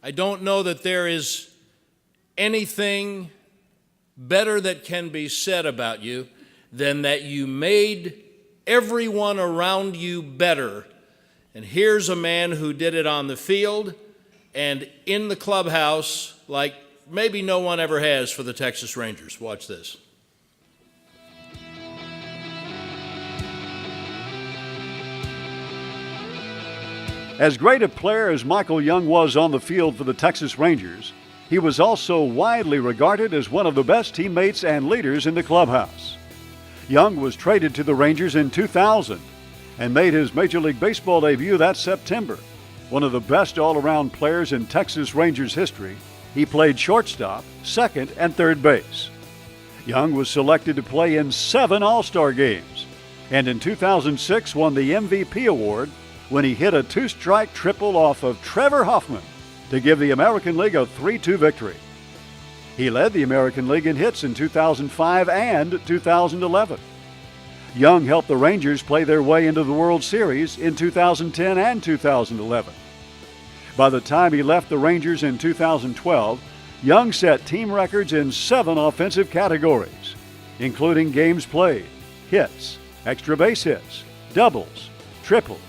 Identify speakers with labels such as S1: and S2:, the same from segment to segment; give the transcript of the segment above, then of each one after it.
S1: I don't know that there is anything better that can be said about you than that you made everyone around you better. And here's a man who did it on the field and in the clubhouse like maybe no one ever has for the Texas Rangers. Watch this.
S2: As great a player as Michael Young was on the field for the Texas Rangers, he was also widely regarded as one of the best teammates and leaders in the clubhouse. Young was traded to the Rangers in 2000 and made his Major League Baseball debut that September. One of the best all-around players in Texas Rangers history, he played shortstop, second, and third base. Young was selected to play in 7 All-Star games, and in 2006 won the MVP award when he hit a 2-strike triple off of Trevor Hoffman to give the American League a 3-2 victory. He led the American League in hits in 2005 and 2011. Young helped the Rangers play their way into the World Series in 2010 and 2011. By the time he left the Rangers in 2012, Young set team records in 7 offensive categories, including games played, hits, extra base hits, doubles, triples,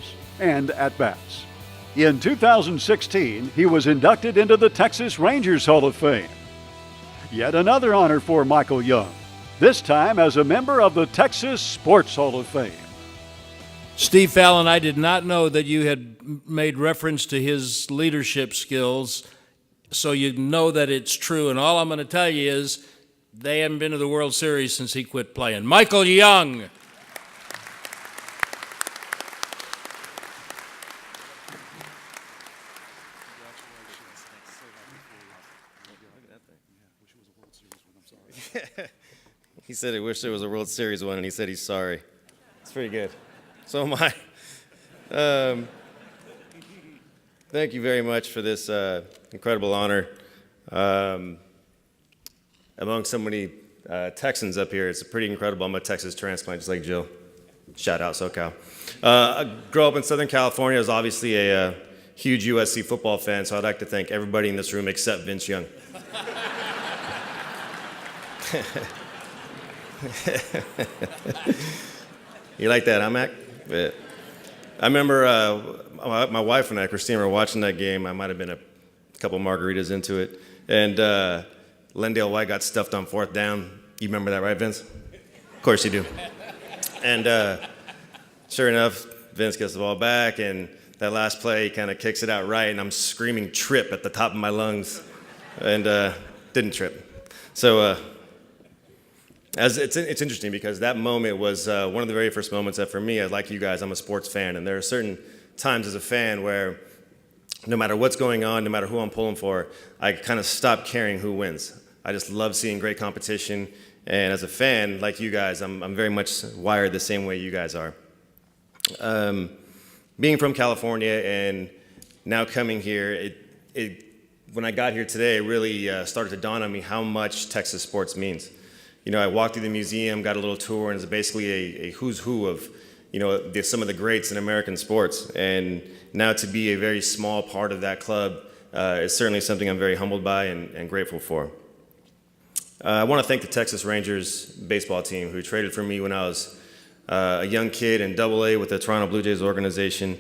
S2: and at-bats. In 2016, he was inducted into the Texas Rangers Hall of Fame. Yet another honor for Michael Young, this time as a member of the Texas Sports Hall of Fame.
S1: Steve Fallon, I did not know that you had made reference to his leadership skills, so you know that it's true. And all I'm going to tell you is they haven't been to the World Series since he quit playing. Michael Young.
S3: He said he wished there was a World Series one, and he said he's sorry. It's pretty good. So am I. Thank you very much for this incredible honor. Among so many Texans up here, it's pretty incredible. I'm a Texas transplant, just like Jill. Shout out SoCal. I grew up in Southern California. I was obviously a huge USC football fan, so I'd like to thank everybody in this room except Vince Young. You like that, huh, Mac? Yeah. I remember my wife and I, Christine, were watching that game. I might have been a couple margaritas into it. And Lendale White got stuffed on 4th down. You remember that, right, Vince? Of course you do. And sure enough, Vince gets the ball back, and that last play, he kind of kicks it out right, and I'm screaming trip at the top of my lungs, and didn't trip. So it's interesting because that moment was one of the very first moments that for me, like you guys, I'm a sports fan, and there are certain times as a fan where no matter what's going on, no matter who I'm pulling for, I kind of stop caring who wins. I just love seeing great competition, and as a fan, like you guys, I'm very much wired the same way you guys are. Being from California and now coming here, when I got here today, it really started to dawn on me how much Texas sports means. You know, I walked through the museum, got a little tour, and it's basically a who's who of, you know, some of the greats in American sports. And now to be a very small part of that club is certainly something I'm very humbled by and grateful for. I want to thank the Texas Rangers baseball team who traded for me when I was a young kid in AA with the Toronto Blue Jays organization,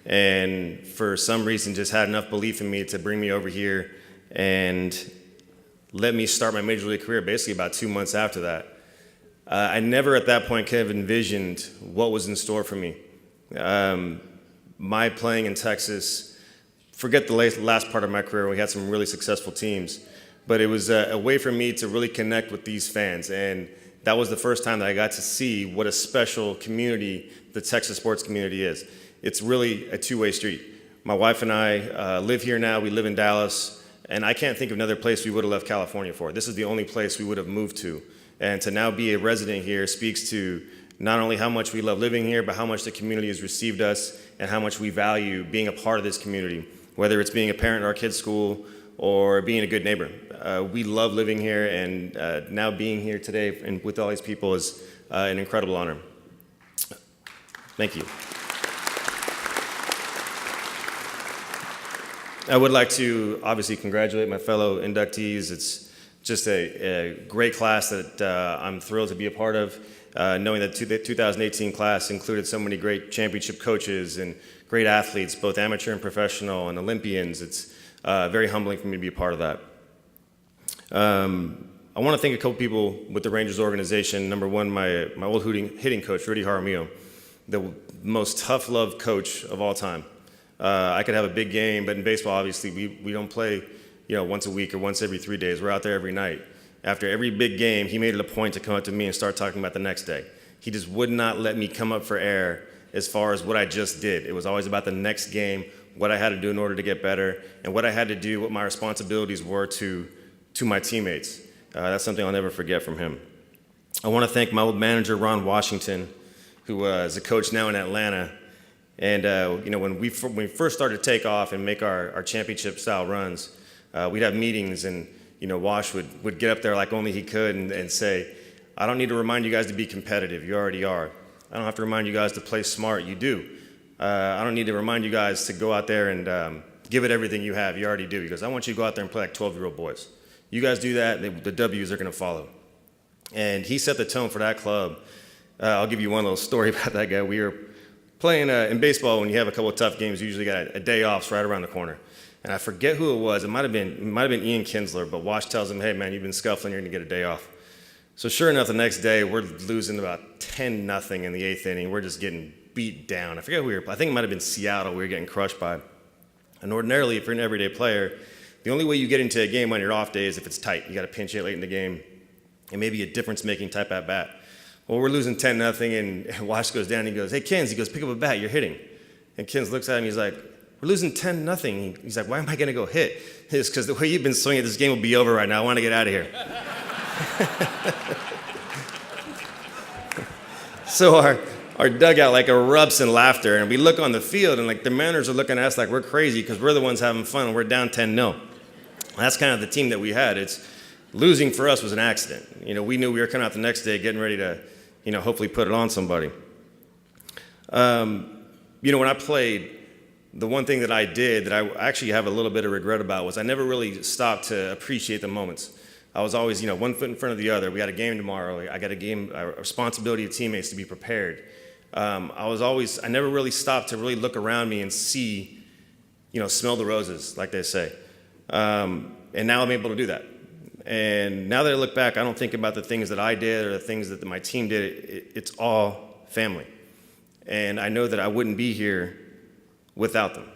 S3: and for some reason just had enough belief in me to bring me over here and let me start my major league career basically about 2 months after that. I never at that point could have envisioned what was in store for me. My playing in Texas, forget the last part of my career, we had some really successful teams, but it was a way for me to really connect with these fans, and that was the first time that I got to see what a special community the Texas sports community is. It's really a two-way street. My wife and I live here now, we live in Dallas, and I can't think of another place we would have left California for. This is the only place we would have moved to. And to now be a resident here speaks to not only how much we love living here, but how much the community has received us and how much we value being a part of this community, whether it's being a parent at our kids' school or being a good neighbor. We love living here, and now being here today and with all these people is an incredible honor. Thank you. I would like to obviously congratulate my fellow inductees. It's just a great class that I'm thrilled to be a part of, knowing that the 2018 class included so many great championship coaches and great athletes, both amateur and professional, and Olympians. It's very humbling for me to be a part of that. I want to thank a couple people with the Rangers organization. Number one, my old hitting coach, Rudy Jaramillo, the most tough love coach of all time. I could have a big game, but in baseball, obviously, we don't play, once a week or once every 3 days. We're out there every night. After every big game, he made it a point to come up to me and start talking about the next day. He just would not let me come up for air as far as what I just did. It was always about the next game, what I had to do in order to get better, and what I had to do, what my responsibilities were to my teammates. That's something I'll never forget from him. I want to thank my old manager, Ron Washington, who is a coach now in Atlanta. And when we first started to take off and make our championship-style runs, we'd have meetings, and Wash would get up there like only he could and say, I don't need to remind you guys to be competitive. You already are. I don't have to remind you guys to play smart. You do. I don't need to remind you guys to go out there and give it everything you have. You already do. He goes, I want you to go out there and play like 12-year-old boys. You guys do that, the W's are going to follow. And he set the tone for that club. I'll give you one little story about that guy. We were playing in baseball. When you have a couple of tough games, you usually got a day off right around the corner. And I forget who it was. It might have been Ian Kinsler, but Wash tells him, hey, man, you've been scuffling. You're going to get a day off. So sure enough, the next day, we're losing about 10-0 in the 8th inning. We're just getting beat down. I forget who we were. I think it might have been Seattle we were getting crushed by. And ordinarily, if you're an everyday player, the only way you get into a game on your off day is if it's tight. You got to pinch hit late in the game, and maybe a difference-making type at bat. Well, we're losing 10-0, and Wash goes down. And he goes, "Hey, Kins," he goes, "pick up a bat. You're hitting." And Kins looks at him. He's like, "We're losing 10-0." He's like, "Why am I going to go hit?" It's because the way you've been swinging, this game will be over right now. I want to get out of here. So our dugout like erupts in laughter, and we look on the field, and like the Mariners are looking at us like we're crazy because we're the ones having fun, and we're down 10-0. That's kind of the team that we had. It's losing for us was an accident. We knew we were coming out the next day, getting ready to, hopefully put it on somebody. When I played, the one thing that I did that I actually have a little bit of regret about was I never really stopped to appreciate the moments. I was always, one foot in front of the other. We got a game tomorrow. I got a responsibility of teammates to be prepared. I never really stopped to really look around me and see, smell the roses, like they say. And now I'm able to do that. And now that I look back, I don't think about the things that I did or the things that my team did. It's all family. And I know that I wouldn't be here without them.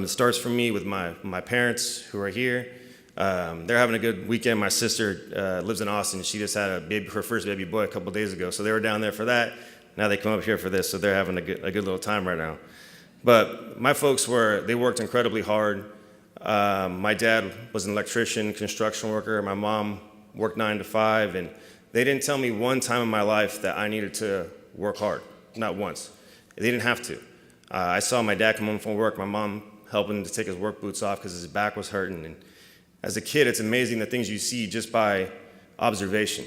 S3: It starts for me with my parents who are here. They're having a good weekend. My sister lives in Austin. She just had her first baby boy a couple days ago. So they were down there for that. Now they come up here for this. So they're having a good little time right now. But my folks they worked incredibly hard. My dad was an electrician, construction worker. My mom worked 9 to 5, and they didn't tell me one time in my life that I needed to work hard. Not once. They didn't have to. I saw my dad come home from work, my mom helping him to take his work boots off because his back was hurting. And as a kid, it's amazing the things you see just by observation.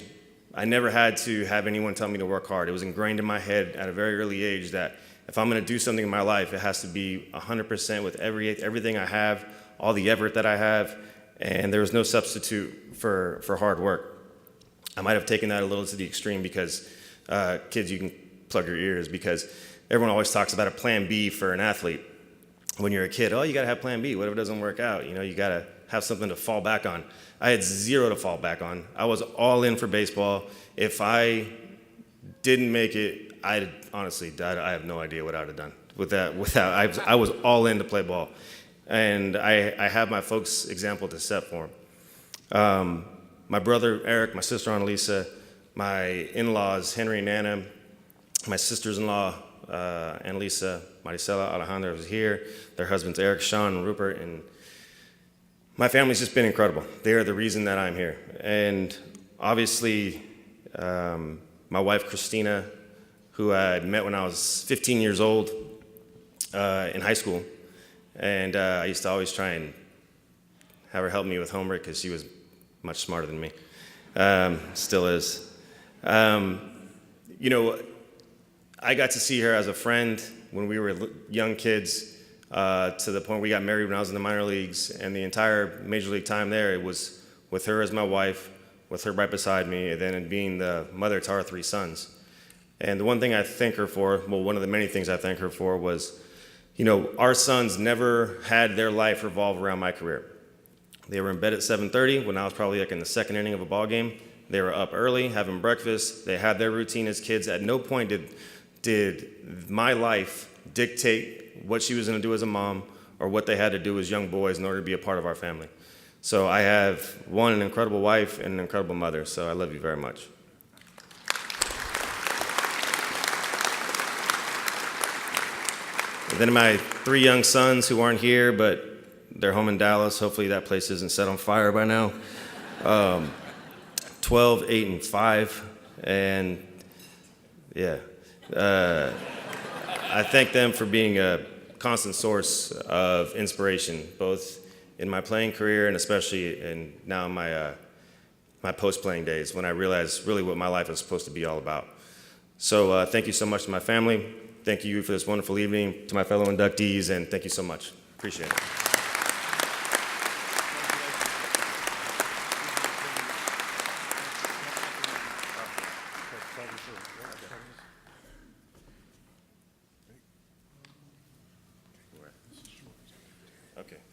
S3: I never had to have anyone tell me to work hard. It was ingrained in my head at a very early age that if I'm going to do something in my life, it has to be 100% with everything I have, all the effort that I have, and there was no substitute for hard work. I might have taken that a little to the extreme because, kids, you can plug your ears, because everyone always talks about a plan B for an athlete. When you're a kid, you got to have plan B. What if it doesn't work out? You got to have something to fall back on. I had zero to fall back on. I was all in for baseball. If I didn't make it, I have no idea what I would have done. I was all in to play ball. And I have my folks' example to set for them. My brother, Eric, my sister, Annalisa, my in-laws, Henry and Anna, my sisters-in-law, Annalisa, Maricela, Alejandra was here. Their husbands, Eric, Sean, and Rupert. And my family's just been incredible. They are the reason that I'm here. And obviously, my wife, Christina, who I met when I was 15 years old in high school. And I used to always try and have her help me with homework because she was much smarter than me. Still is. I got to see her as a friend when we were young kids. to the point we got married when I was in the minor leagues, and the entire major league time there, it was with her as my wife, with her right beside me, and then being the mother to our 3 sons. And the one thing I thank her for, well, one of the many things I thank her for was, our sons never had their life revolve around my career. They were in bed at 7:30 when I was probably like in the second inning of a ball game. They were up early, having breakfast. They had their routine as kids. At no point did my life dictate what she was going to do as a mom or what they had to do as young boys in order to be a part of our family. So I have, one, an incredible wife and an incredible mother. So I love you very much. And then my 3 young sons who aren't here, but they're home in Dallas. Hopefully that place isn't set on fire by now. 12, 8, and 5. And yeah, I thank them for being a constant source of inspiration, both in my playing career and especially now in my post-playing days when I realized really what my life is supposed to be all about. So thank you so much to my family. Thank you for this wonderful evening, to my fellow inductees, and thank you so much. Appreciate it. Okay.